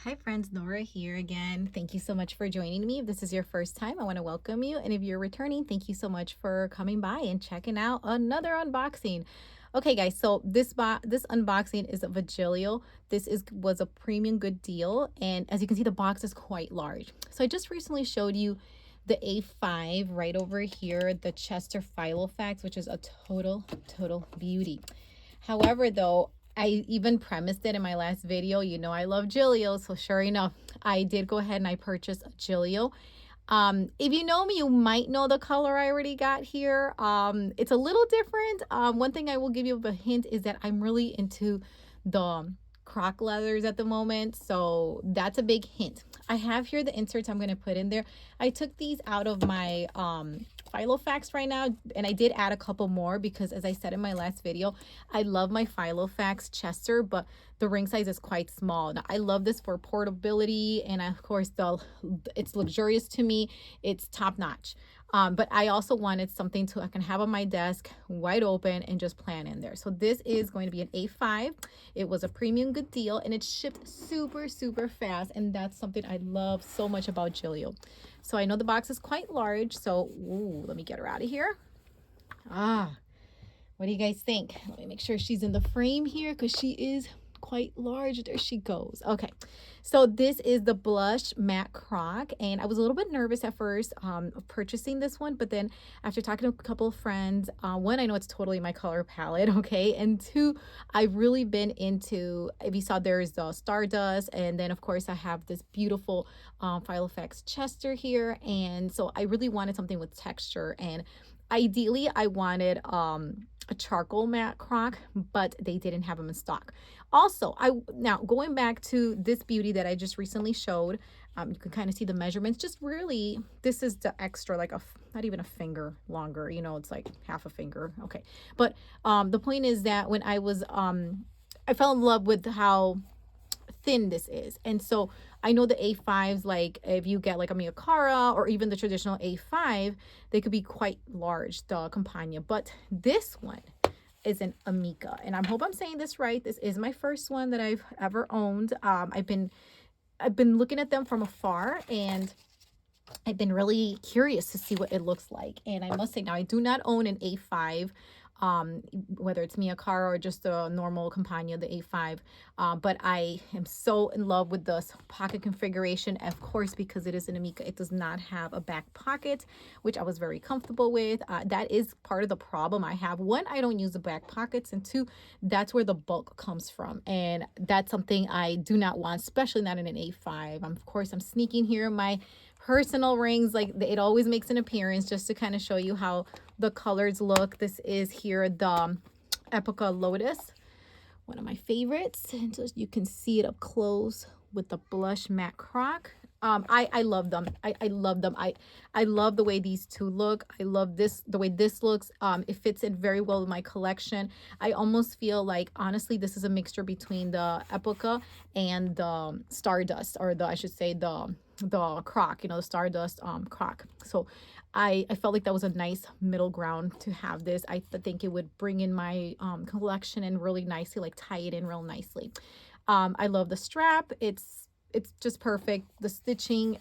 Hi friends, Nora here again. Thank you so much for joining me. If this is your first time, I want to welcome you. And if you're returning, thank you so much for coming by and checking out another unboxing. Okay guys, so this unboxing is of a Gillio. Was a premium good deal, and as you can see the box is quite large. So I just recently showed you the A5 right over here, the Chester Filofax, which is a total beauty. However, though, I even premised it in my last video. You know I love Gillio, so sure enough, I did go ahead and I purchased a Gillio. If you know me, you might know the color I already got here. It's a little different. One thing I will give you a hint is that I'm really into the croc leathers at the moment, so that's a big hint. I have here the inserts I'm going to put in there. I took these out of my Filofax right now, and I did add a couple more because, as I said in my last video, I love my Filofax Chester, but the ring size is quite small. Now, I love this for portability, and of course it's luxurious to me. It's top notch. But I also wanted something I can have on my desk wide open and just plan in there. So this is going to be an A5. It was a premium good deal, and it shipped super fast, and that's something I love so much about Gillio. So I know the box is quite large, so let me get her out of here. What do you guys think? Let me make sure she's in the frame here because she is quite large. There she goes. Okay, so this is the blush matte croc, and I was a little bit nervous at first of purchasing this one, but then after talking to a couple of friends, one, I know it's totally my color palette, okay, and two, I've really been into, if you saw, there's the Stardust, and then of course I have this beautiful Filofax Chester here, and so I really wanted something with texture, and ideally I wanted a charcoal matte croc, but they didn't have them in stock. Also, now going back to this beauty that I just recently showed, you can kind of see the measurements. Just really, this is the extra, like not even a finger longer. You know, it's like half a finger. Okay, but the point is that when I fell in love with how thin this is. And so I know the A5s, like if you get like a Miyakara or even the traditional A5, they could be quite large, the Campagna. But this one is an Amica. And I hope I'm saying this right. This is my first one that I've ever owned. I've been looking at them from afar, and I've been really curious to see what it looks like. And I must say, now I do not own an A5, whether it's Miyakara or just a normal Campagna, the A5. But I am so in love with this pocket configuration, of course, because it is an Amica. It does not have a back pocket, which I was very comfortable with. That is part of the problem I have. One, I don't use the back pockets, and two, that's where the bulk comes from. And that's something I do not want, especially not in an A5. Of course, I'm sneaking here my personal rings, like it always makes an appearance, just to kind of show you how the colors look. This is here the Epica Lotus, one of my favorites, and so you can see it up close with the blush matte croc. I love them. I love them. I love the way these two look. I love the way this looks. It fits in very well with my collection. I almost feel like, honestly, this is a mixture between the Epica and the Stardust, or I should say the croc, the Stardust croc. So I felt like that was a nice middle ground to have this. I think it would bring in my collection and really nicely, like tie it in real nicely. I love the strap. It's just perfect. The stitching,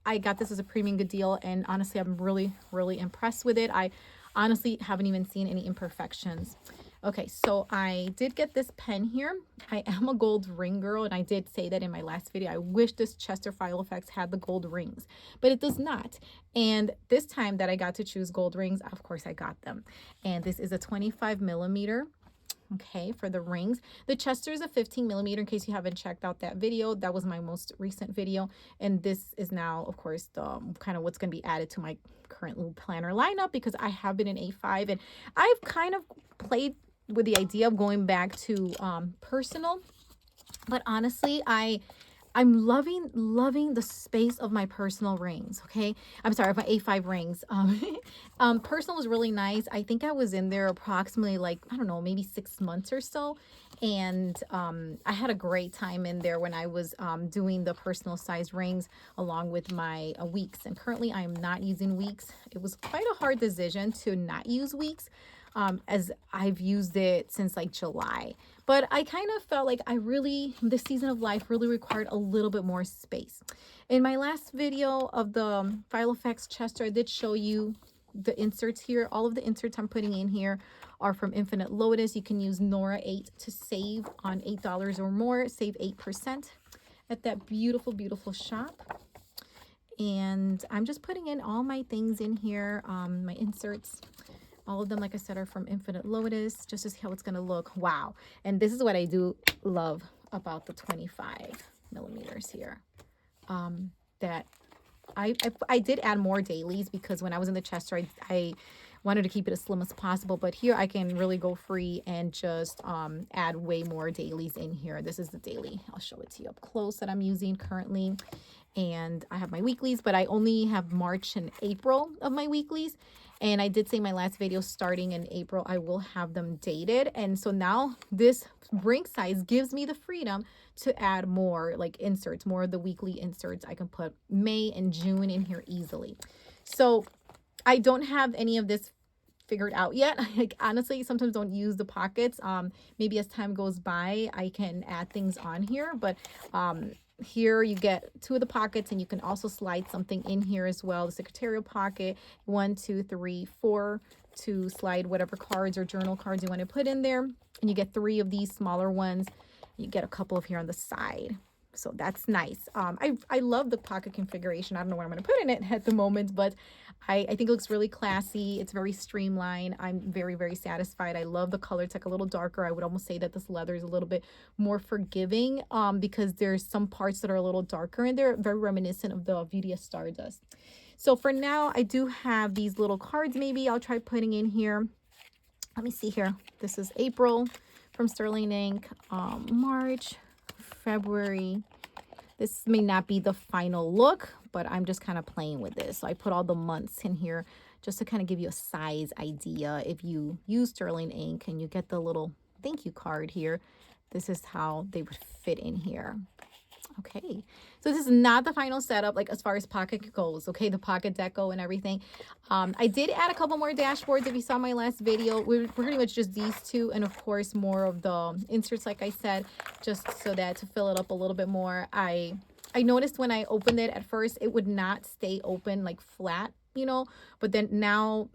I got this as a premium good deal, and honestly I'm really impressed with it. I honestly haven't even seen any imperfections. Okay, so I did get this pen here. I am a gold ring girl, and I did say that in my last video. I wish this Chester Filofax had the gold rings, but it does not. And this time that I got to choose gold rings, of course I got them. And this is a 25 millimeter. Okay, for the rings. The Chester is a 15 millimeter, in case you haven't checked out that video. That was my most recent video. And this is now, of course, the kind of what's going to be added to my current little planner lineup, because I have been in A5, and I've kind of played with the idea of going back to personal. But honestly, I'm loving the space of my personal rings. Okay, I'm sorry, my A5 rings. Personal was really nice. I think I was in there approximately, like, I don't know, maybe 6 months or so, and I had a great time in there when I was doing the personal size rings along with my weeks. And currently I am not using weeks. It was quite a hard decision to not use weeks, as I've used it since like July. But I kind of felt like this season of life really required a little bit more space. In my last video of the Filofax Chester, I did show you the inserts here. All of the inserts I'm putting in here are from Infinite Lotus. You can use Nora 8 to save on $8 or more, save 8% at that beautiful, beautiful shop. And I'm just putting in all my things in here, my inserts. All of them, like I said, are from Infinite Lotus, just to see how it's going to look. Wow. And this is what I do love about the 25 millimeters here. That I did add more dailies because when I was in the Chester, I wanted to keep it as slim as possible. But here I can really go free and just add way more dailies in here. This is the daily. I'll show it to you up close that I'm using currently. And I have my weeklies, but I only have March and April of my weeklies. And I did say in my last video, starting in April, I will have them dated. And so now this ring size gives me the freedom to add more like inserts, more of the weekly inserts. I can put May and June in here easily. So I don't have any of this figured out yet. Like honestly, sometimes don't use the pockets. Maybe as time goes by, I can add things on here, but here you get 2 of the pockets, and you can also slide something in here as well. The secretarial pocket, 1, 2, 3, 4 to slide whatever cards or journal cards you want to put in there. And you get 3 of these smaller ones. You get a couple of here on the side. So that's nice. I love the pocket configuration. I don't know what I'm going to put in it at the moment, but I think it looks really classy. It's very streamlined. I'm very, very satisfied. I love the color. It's like a little darker. I would almost say that this leather is a little bit more forgiving because there's some parts that are a little darker, and they're very reminiscent of the Vidia Stardust. So for now, I do have these little cards. Maybe I'll try putting in here. Let me see here. This is April from Sterling Ink, March, February. This may not be the final look, but I'm just kind of playing with this. So I put all the months in here just to kind of give you a size idea. If you use Sterling Ink and you get the little thank you card here, this is how they would fit in here. Okay, so this is not the final setup, like as far as pocket goes, okay, the pocket deco and everything. I did add a couple more dashboards. If you saw my last video, we're pretty much just these 2, and of course more of the inserts, like I said, just so that to fill it up a little bit more. I noticed when I opened it at first, it would not stay open like flat, you know, but then now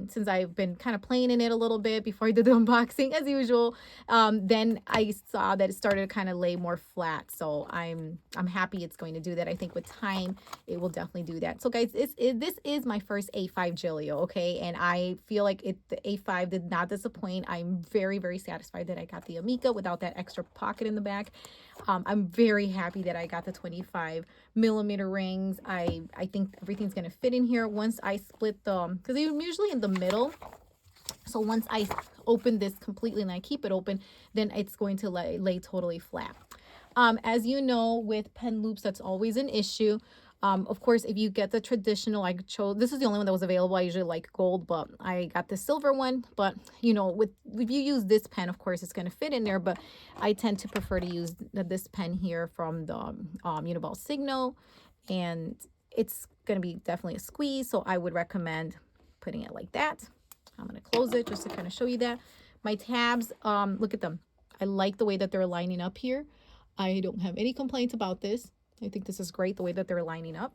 since I've been kind of playing in it a little bit before I did the unboxing as usual, then I saw that it started to kind of lay more flat. So I'm happy it's going to do that. I think with time it will definitely do that. So guys, this is my first A5 Gillio, okay, and I feel like the A5 did not disappoint. I'm very, very satisfied that I got the Amica without that extra pocket in the back. I'm very happy that I got the 25 millimeter rings. I think everything's going to fit in here once I split them, because they're usually in the middle. So once I open this completely and I keep it open, then it's going to lay totally flat. As you know, with pen loops, that's always an issue. Of course, if you get the traditional, I chose, this is the only one that was available. I usually like gold, but I got the silver one. But, you know, if you use this pen, of course, it's going to fit in there. But I tend to prefer to use this pen here from the Uniball Signo. And it's going to be definitely a squeeze. So I would recommend putting it like that. I'm going to close it just to kind of show you that. My tabs, look at them. I like the way that they're lining up here. I don't have any complaints about this. I think this is great, the way that they're lining up.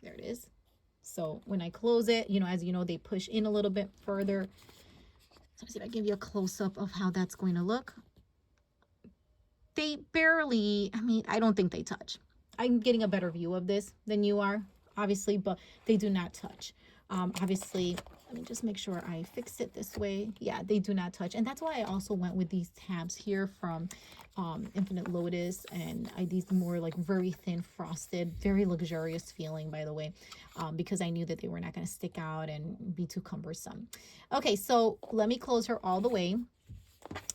There it is. So when I close it, you know, as you know, they push in a little bit further. Let me see if I give you a close-up of how that's going to look. They barely, I mean, I don't think they touch. I'm getting a better view of this than you are, obviously, but they do not touch. Obviously, let me just make sure I fix it this way. Yeah, they do not touch. And that's why I also went with these tabs here from Infinite Lotus, and these more like very thin frosted, very luxurious feeling, by the way, because I knew that they were not going to stick out and be too cumbersome. Okay, so let me close her all the way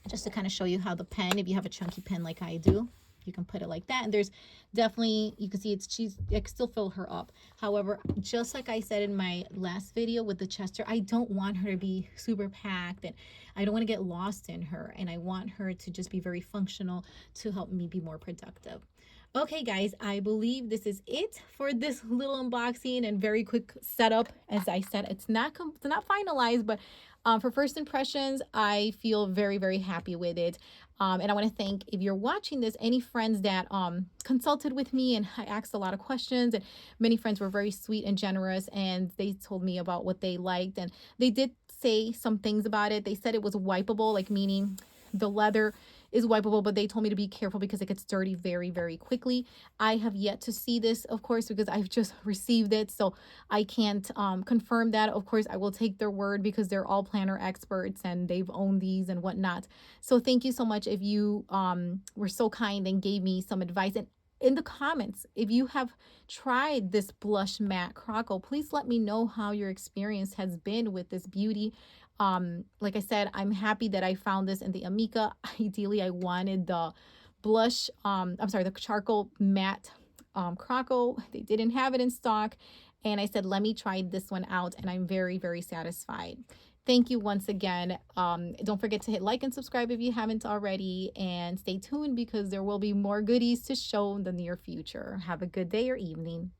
just to kind of show you how the pen, if you have a chunky pen like I do, you can put it like that. And there's definitely, you can see I can still fill her up. However, just like I said in my last video with the Chester, I don't want her to be super packed, and I don't want to get lost in her, and I want her to just be very functional to help me be more productive. Okay, guys, I believe this is it for this little unboxing and very quick setup. As I said, it's not finalized, but for first impressions, I feel very, very happy with it. And I want to thank, if you're watching this, any friends that consulted with me, and I asked a lot of questions, and many friends were very sweet and generous, and they told me about what they liked, and they did say some things about it. They said it was wipeable, like meaning the leather is wipeable, but they told me to be careful because it gets dirty very, very quickly. I have yet to see this, of course, because I've just received it, so I can't confirm that. Of course, I will take their word because they're all planner experts and they've owned these and whatnot. So thank you so much if you were so kind and gave me some advice. And in the comments, if you have tried this blush matte croco, please let me know how your experience has been with this beauty. Like I said, I'm happy that I found this in the Amica. Ideally, I wanted the blush, I'm sorry, the charcoal matte croco. They didn't have it in stock, and I said, let me try this one out, and I'm very, very satisfied. Thank you once again. Don't forget to hit like and subscribe if you haven't already, and stay tuned because there will be more goodies to show in the near future. Have a good day or evening.